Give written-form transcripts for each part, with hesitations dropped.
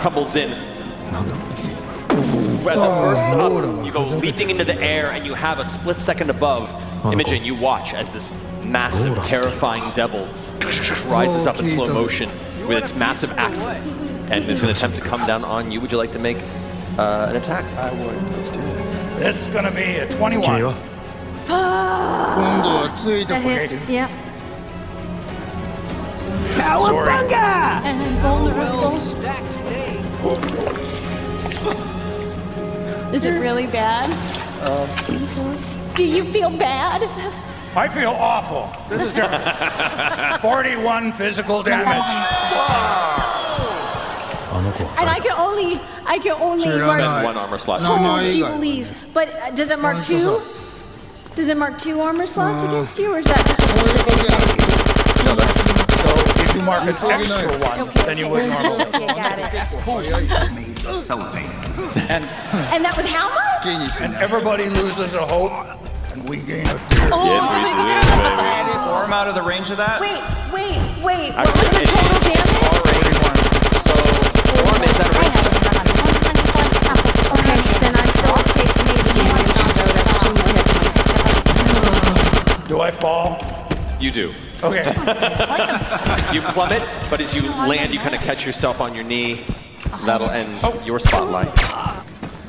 crumbles in. As it bursts up, you go leaping into the air, and you have a split second above Imogen. You watch as this massive, terrifying devil rises up in slow motion with its massive axes, and is going to attempt to come down on you. Would you like to make an attack? I would. Let's do it. This is going to be a 21. That hits. Yep. Cowabunga! And vulnerable. Is it really bad? Do you feel bad? I feel awful. This is terrible. 41 physical damage. And I can only mark one armor slot. Holy Jubilees. But does it mark two? Does it mark two armor slots against you, or is that just a specific? So if you mark an extra one, then you would normally. Okay, got it. And that was how much? And everybody loses a hope, and we gain a fear. Form out of the range of that? Wait. What was the total damage? So, Orm is at a range. Okay, then I still take maybe damage, so that's 2 more hit points. Do I fall? You do. Okay. You plummet, but as you land, you kind of catch yourself on your knee. That'll end your spotlight.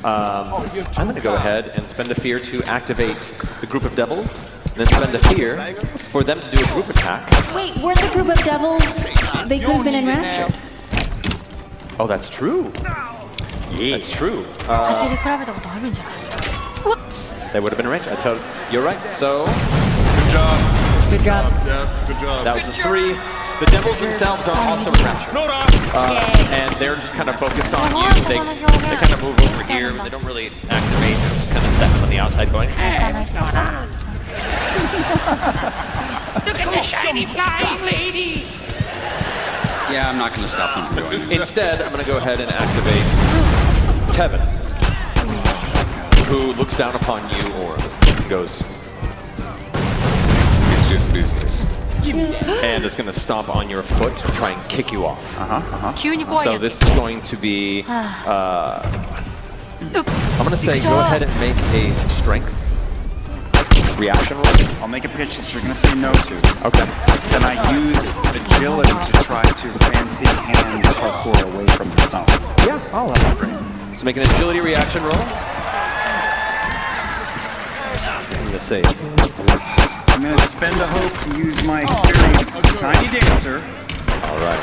I'm going to go ahead and spend a fear to activate the group of devils, and then spend a fear for them to do a group attack. Wait, weren't the group of devils, they could have been enraptured. Oh, that's true. That's true. Whoops. They would have been rich. I told you're right. So, Good job. Good job. Yeah, good job. that was a 3. The devils themselves are also enraptured. And they're just kind of focused on you. They kind of move over here. They don't really activate. They're just kind of stepping on the outside going, hey, what's going on? Look at the shiny flying lady. Yeah, I'm not going to stop them from doing it. Instead, I'm going to go ahead and activate Tevin, who looks down upon you or goes, it's just business. And is going to stomp on your foot to try and kick you off. So this is going to be, I'm going to say go ahead and make a strength reaction roll. I'll make a pitch that you're going to say no to. Okay. Then I use agility to try to fancy hand parkour away from the stomp. Yeah, I'll have that. So make an agility reaction roll. I'm going to say, I'm going to spend a hope to use my experience. Tiny dancer. all right.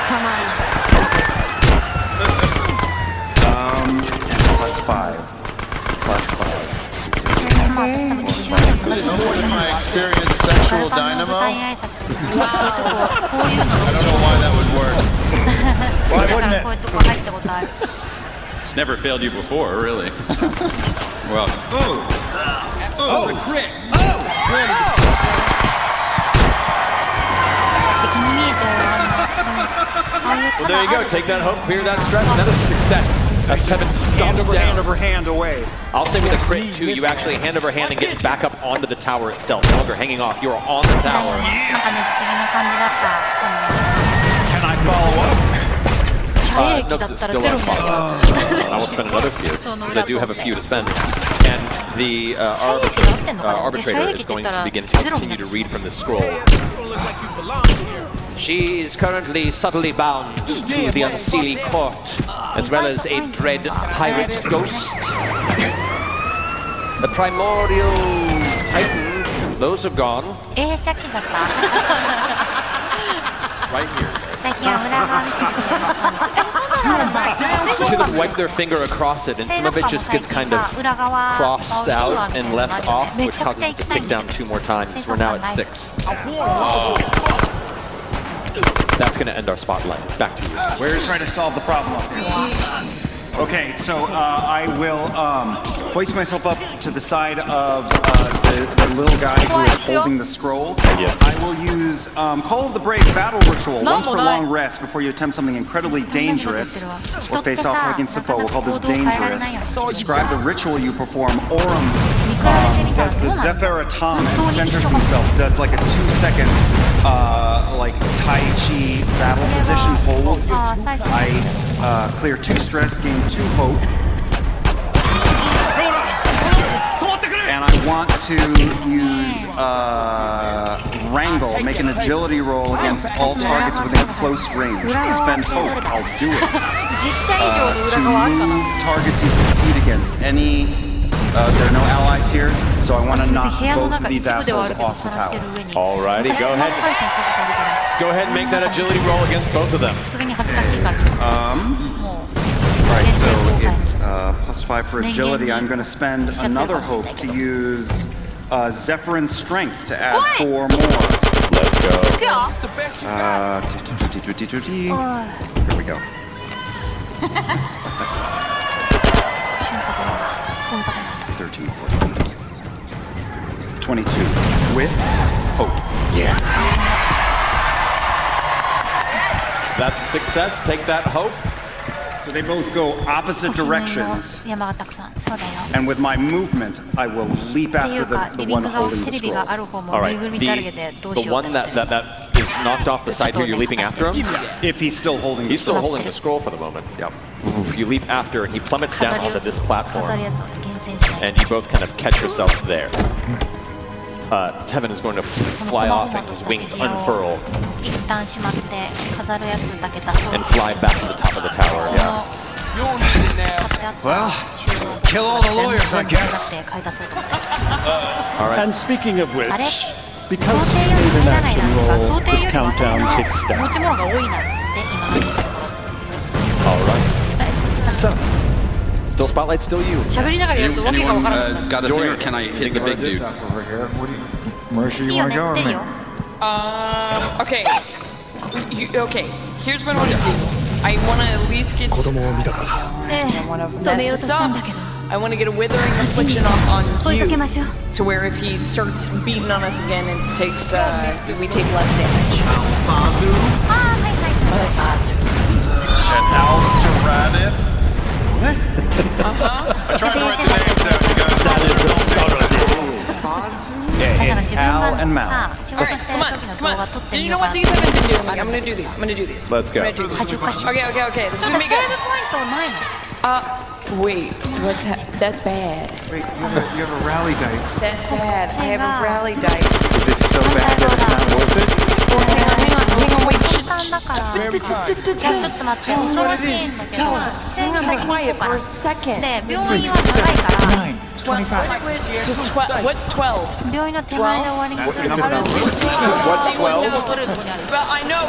Come on. +5. What's my experience sexual dynamo? I don't know why that would work. Why wouldn't it? It's never failed you before, really. Well, oh, it's a crit. Well, there you go. Take that hope, clear that stress, and that is a success. As Tevin stomps down. Hand over hand away. I'll say with a crit, too, you actually hand over hand and get back up onto the tower itself. No longer hanging off. You're on the tower. Can I follow up? No, it's still on follow. I will spend another few, because I do have a few to spend. And the arbitrator is going to begin to continue to read from this scroll. She is currently subtly bound to the unseelie court, as well as a dread pirate ghost. The primordial titan, those are gone. Right here. You see them wipe their finger across it, and some of it just gets kind of crossed out and left off, which causes it to tick down 2 more times. We're now at 6. That's going to end our spotlight. It's back to you. We're trying to solve the problem up here. Okay, so I will place myself up to the side of the little guy who is holding the scroll. Yes. I will use Call of the Brave battle ritual. Once per long rest before you attempt something incredibly dangerous or face off against a foe. We'll call this dangerous. Describe the ritual you perform. Aurum does the Zephyr Atom and centers himself. Does like a 2-second like Tai Chi battle position holds. I Clear 2 stress, gain 2 hope. And I want to use Wrangle, make an agility roll against all targets within close range. Spend hope, I'll do it. To move targets you succeed against. There are no allies here, so I want to knock both of these assholes off the tower. Alrighty, go ahead. Go ahead and make that agility roll against both of them. Right, so it's +5 for agility. I'm going to spend another hope to use Zephyrin's Strength to add 4 more. Let's go. Here we go. 13, 14, 22 with hope. Yeah. That's a success. Take that hope. So they both go opposite directions. And with my movement, I will leap after the one holding the scroll. All right. The one that is knocked off the side here, you're leaping after him? If he's still holding the He's scroll. still holding the scroll for the moment. Yep. You leap after, and he plummets down onto this platform. And you both kind of catch yourselves there. Tevin is going to fly off and his wings unfurl and fly back to the top of the tower. Yeah. Well, kill all the lawyers, I guess. All right. And speaking of which, because you made an action roll, this countdown ticks down. All right. So, still spotlight, still you. Anyone got a thing, or can I hit the big dude? Over here. Mercy, you want to go or me? Okay. Okay, here's what I want to do. I want to at least get... I want to mess this up. I want to get a Withering Affliction off on you, to where if he starts beating on us again, it takes, we take less damage. And Alsteradith. What? I tried to write the names down, you guys. That is a Yeah, it's Al and Mal. Alright, come on. You know what? These haven't been doing. I'm gonna do these. Let's go. Okay. This is gonna be good. Wait. That's bad. Wait, you have a rally dice. That's bad. I have a rally dice. Is it so bad that it's not worth it? Hang on, wait. Tell us. Hang on, be quiet for a second. 9, 25. Just 12. What's 12? What's 12? Well, I know,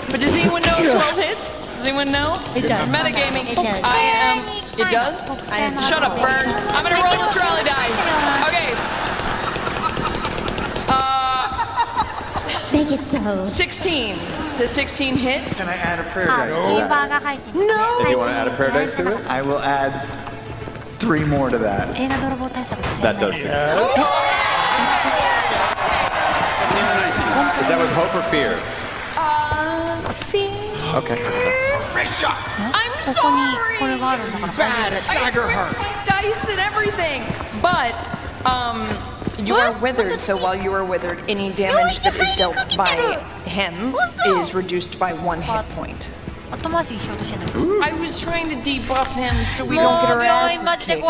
but does anyone know 12 hits? Does anyone know? It does. Metagaming. It does. I am. It does? Shut up, Fern. I'm gonna roll this rally die. Okay. Make it so. 16. Does 16 hit? Can I add a prayer dice to that? No. If you want to add a pair of dice to it, I will add 3 more to that. that does success. Is that with hope or fear? Fear. Okay. I'm sorry. Bad at Dagger Heart. Dice and everything. But, you are withered, so while you are withered, any damage that is dealt by him is reduced by 1 hit point. I was trying to debuff him so we don't get our asses kicked.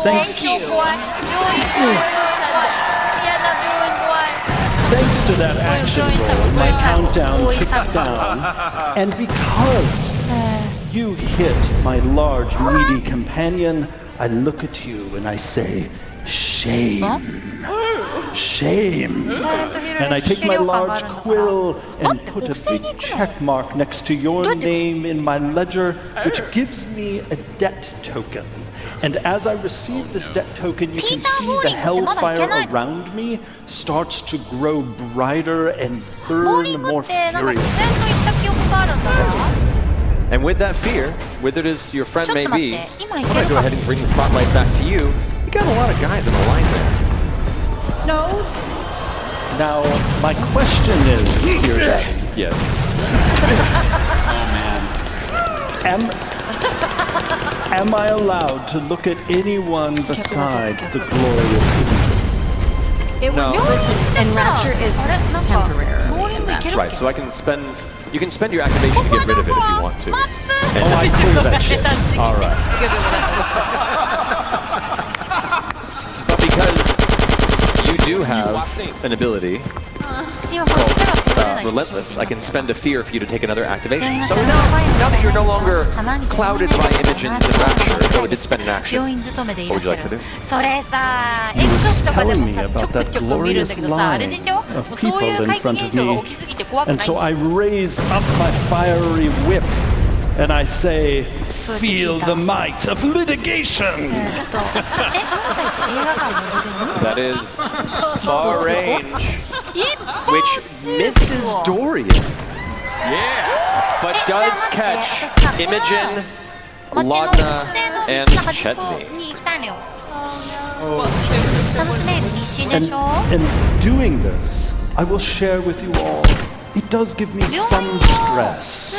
Thank you. Thanks to that action roll, my countdown ticks down. And because you hit my large, meaty companion, I look at you and I say, shame. Shame. And I take my large quill and put a big check mark next to your name in my ledger, which gives me a debt token. And as I receive this debt token, you can see the hellfire around me starts to grow brighter and burn more furiously. And with that fear, withered as your friend may be, I'm going to go ahead and bring the spotlight back to you. You got a lot of guys in the line there. No. Now, my question is, dear Daddy, Yeah. am I allowed to look at anyone beside the glorious angel? It was listen, and rapture is temporary. That's right. So you can spend your activation to get rid of it if you want to. Oh, I clear that shit. All right. But because you do have an ability called Relentless, I can spend a fear for you to take another activation. So now that you're no longer clouded by Imogen's and Rapture, though it did spend an action, what would you like to do? You were telling me about that glorious line of people in front of me, and so I raise up my fiery whip, and I say, feel the might of litigation! That is far range, which misses Dorian. Yeah! But does catch Imogen, Laudna, and Chetney. And doing this, I will share with you all, it does give me some stress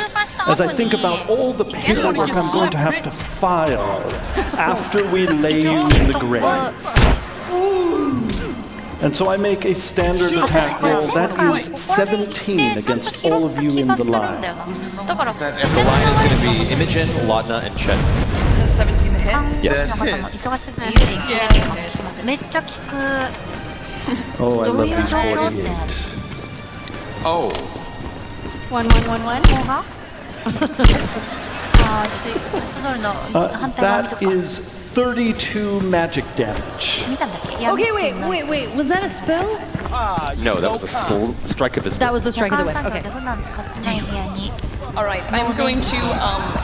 as I think about all the paperwork I'm going to have to file after we lay you in the grave. And so I make a standard attack roll that is 17 against all of you in the line. And the line is going to be Imogen, Laudna, and Chetney. That's 17 to hit? Yes. Oh, I love these 48. Oh. 1, 1, 1, 1. That is 32 magic damage. Okay, wait. Was that a spell? No, that was a strike of his That was the strike of the whip. Okay. All right, I'm going to,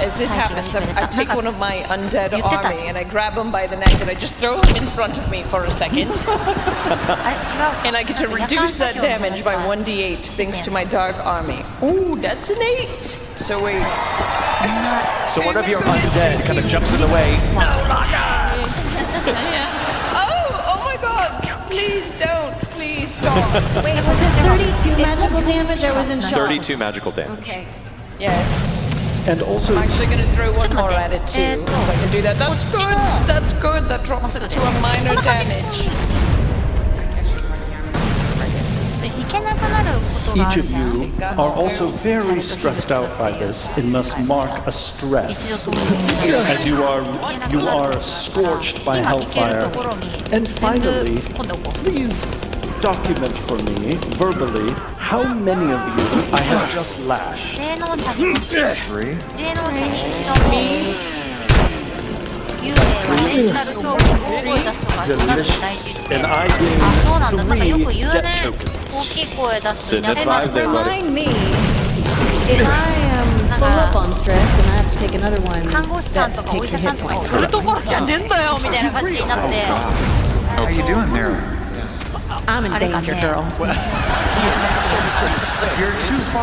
as this happens, I take one of my undead army and I grab him by the neck and I just throw him in front of me for a second. And I get to reduce that damage by 1d8 thanks to my dark army. Ooh, that's an 8. So wait. So one of your undead kind of jumps in the way. Oh my god! Please don't. Please stop. Wait, was it 32 magical damage? I wasn't sure. 32 magical damage. Okay. Yes. And also, I'm actually going to throw one more at it too, because I can do that. That's good. That's good. That drops it to a minor damage. each of you are also very stressed out by this. It must mark a stress, as you are scorched by hellfire. And finally, please document for me, verbally, how many of you I have just lashed. 3. Delicious. And I gain 3 death tokens. Sitting at 5 there, buddy. Remind me, if I am full up on stress and I have to take another one, that takes a hit point. How are you doing there? I'm in danger, girl. You're too far.